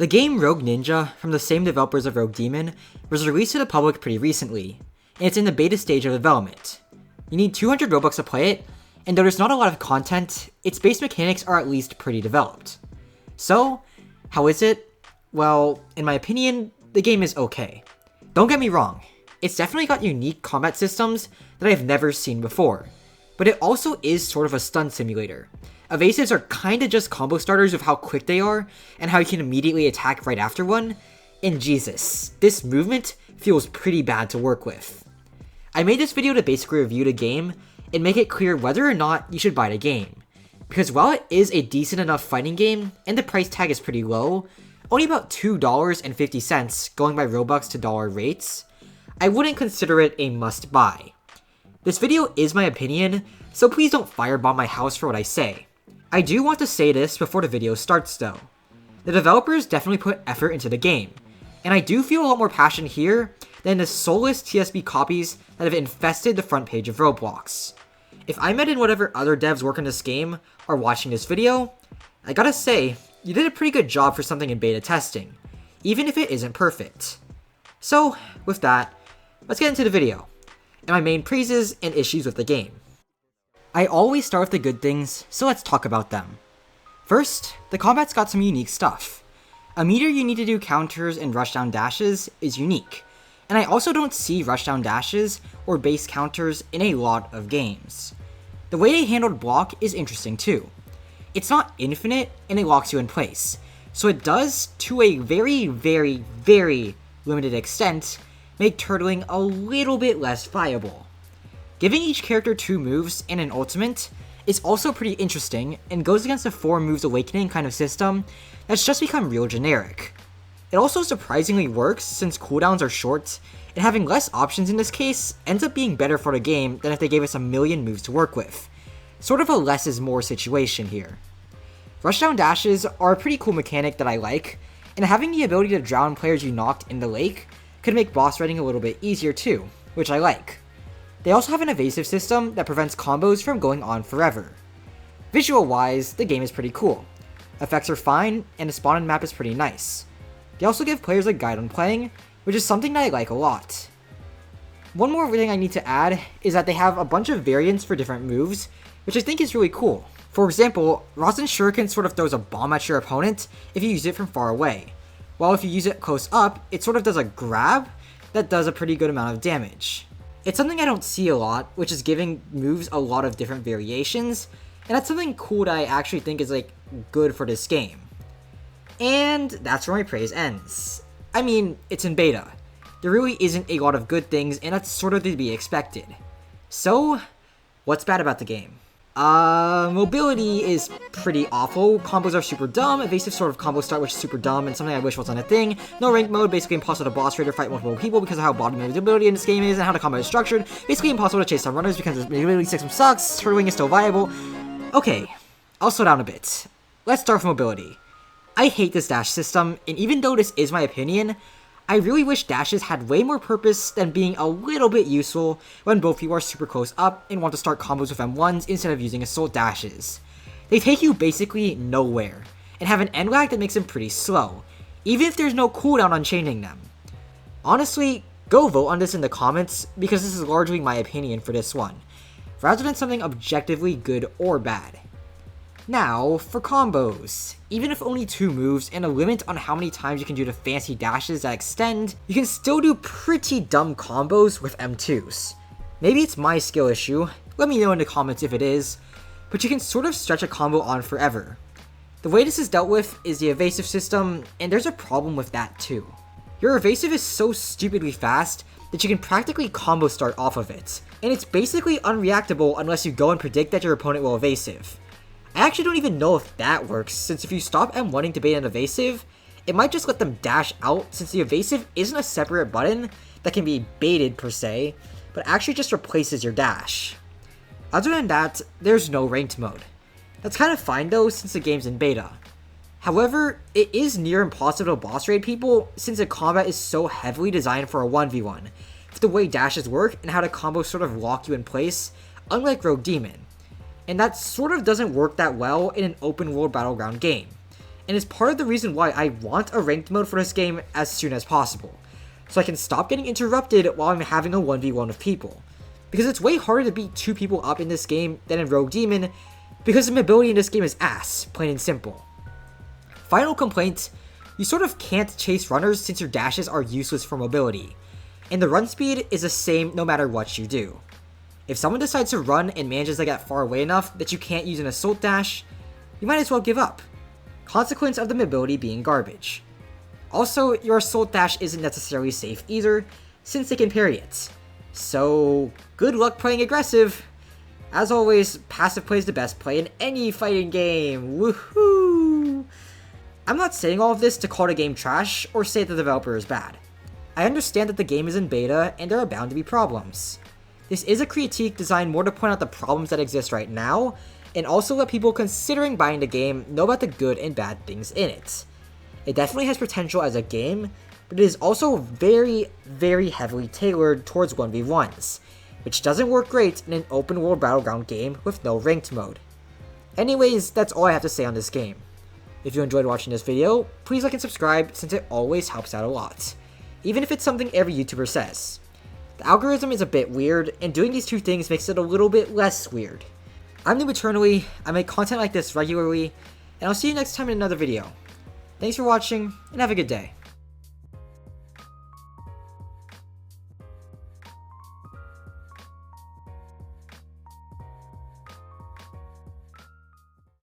The game Rogue Ninja, from the same developers of Rogue Demon, was released to the public pretty recently, and it's in the beta stage of development. You need 200 Robux to play it, and though there's not a lot of content, its base mechanics are at least pretty developed. So, how is it? Well, in my opinion, the game is okay. Don't get me wrong, it's definitely got unique combat systems that I've never seen before, but it also is sort of a stun simulator. Evasives are kinda just combo starters with how quick they are, and how you can immediately attack right after one, and Jesus, this movement feels pretty bad to work with. I made this video to basically review the game, and make it clear whether or not you should buy the game. Because while it is a decent enough fighting game, and the price tag is pretty low, only about $2.50 going by Robux to dollar rates, I wouldn't consider it a must buy. This video is my opinion, so please don't firebomb my house for what I say. I do want to say this before the video starts though. The developers definitely put effort into the game, and I do feel a lot more passion here than the soulless TSB copies that have infested the front page of Roblox. If I met in whatever other devs work in this game are watching this video, I gotta say, you did a pretty good job for something in beta testing, even if it isn't perfect. So, with that, let's get into the video, and my main praises and issues with the game. I always start with the good things, so let's talk about them. First, the combat's got some unique stuff. A meter you need to do counters and rushdown dashes is unique, and I also don't see rushdown dashes or base counters in a lot of games. The way they handled block is interesting too. It's not infinite and it locks you in place, so it does, to a very limited extent, make turtling a little bit less viable. Giving each character 2 moves and an ultimate is also pretty interesting and goes against the 4 moves awakening kind of system that's just become real generic. It also surprisingly works since cooldowns are short, and having less options in this case ends up being better for the game than if they gave us a million moves to work with. Sort of a less is more situation here. Rushdown dashes are a pretty cool mechanic that I like, and having the ability to drown players you knocked in the lake could make boss raiding a little bit easier too, which I like. They also have an evasive system that prevents combos from going on forever. Visual wise, the game is pretty cool. Effects are fine, and the spawn map is pretty nice. They also give players a guide on playing, which is something that I like a lot. One more thing I need to add is that they have a bunch of variants for different moves, which I think is really cool. For example, Rosin Shuriken sort of throws a bomb at your opponent if you use it from far away, while if you use it close up, it sort of does a grab that does a pretty good amount of damage. It's something I don't see a lot, which is giving moves a lot of different variations, and that's something cool that I actually think is good for this game. And that's where my praise ends. I mean, it's in beta. There really isn't a lot of good things, and that's sort of to be expected. So, what's bad about the game? Mobility is pretty awful. Combos are super dumb. Evasive sort of combo start, which is super dumb and something I wish wasn't a thing. No rank mode, basically impossible to boss raid or fight multiple people because of how bottom mobility in this game is and how the combat is structured. Basically impossible to chase some runners because the mobility system sucks. Turtling is still viable. Okay, I'll slow down a bit. Let's start with mobility. I hate this dash system, and even though this is my opinion, I really wish dashes had way more purpose than being a little bit useful when both of you are super close up and want to start combos with M1s instead of using assault dashes. They take you basically nowhere, and have an end lag that makes them pretty slow, even if there's no cooldown on changing them. Honestly, go vote on this in the comments, because this is largely my opinion for this one, rather than something objectively good or bad. Now, for combos. Even if only 2 moves and a limit on how many times you can do the fancy dashes that extend, you can still do pretty dumb combos with M2s. Maybe it's my skill issue, let me know in the comments if it is, but you can sort of stretch a combo on forever. The way this is dealt with is the evasive system, and there's a problem with that too. Your evasive is so stupidly fast that you can practically combo start off of it, and it's basically unreactable unless you go and predict that your opponent will evasive. I actually don't even know if that works, since if you stop M1ing to bait an evasive, it might just let them dash out since the evasive isn't a separate button that can be baited per se, but actually just replaces your dash. Other than that, there's no ranked mode. That's kind of fine though since the game's in beta. However, it is near impossible to boss raid people since the combat is so heavily designed for a 1v1, with the way dashes work and how the combos sort of lock you in place, unlike Rogue Demon. And that sort of doesn't work that well in an open world battleground game. and is part of the reason why I want a ranked mode for this game as soon as possible, so I can stop getting interrupted while I'm having a 1v1 with people. Because it's way harder to beat 2 people up in this game than in Rogue Demon, because the mobility in this game is ass, plain and simple. Final complaint, you sort of can't chase runners since your dashes are useless for mobility, and the run speed is the same no matter what you do. If someone decides to run and manages to get far away enough that you can't use an assault dash, you might as well give up. Consequence of the mobility being garbage. Also, your assault dash isn't necessarily safe either, since they can parry it. So, good luck playing aggressive. As always, passive play is the best play in any fighting game. Woohoo! I'm not saying all of this to call the game trash or say that the developer is bad. I understand that the game is in beta and there are bound to be problems. This is a critique designed more to point out the problems that exist right now, and also let people considering buying the game know about the good and bad things in it. It definitely has potential as a game, but it is also very, very heavily tailored towards 1v1s, which doesn't work great in an open world battleground game with no ranked mode. Anyways, that's all I have to say on this game. If you enjoyed watching this video, please like and subscribe since it always helps out a lot, even if it's something every YouTuber says. The algorithm is a bit weird, and doing these 2 things makes it a little bit less weird. I'm Noob Eternally, I make content like this regularly, and I'll see you next time in another video. Thanks for watching, and have a good day.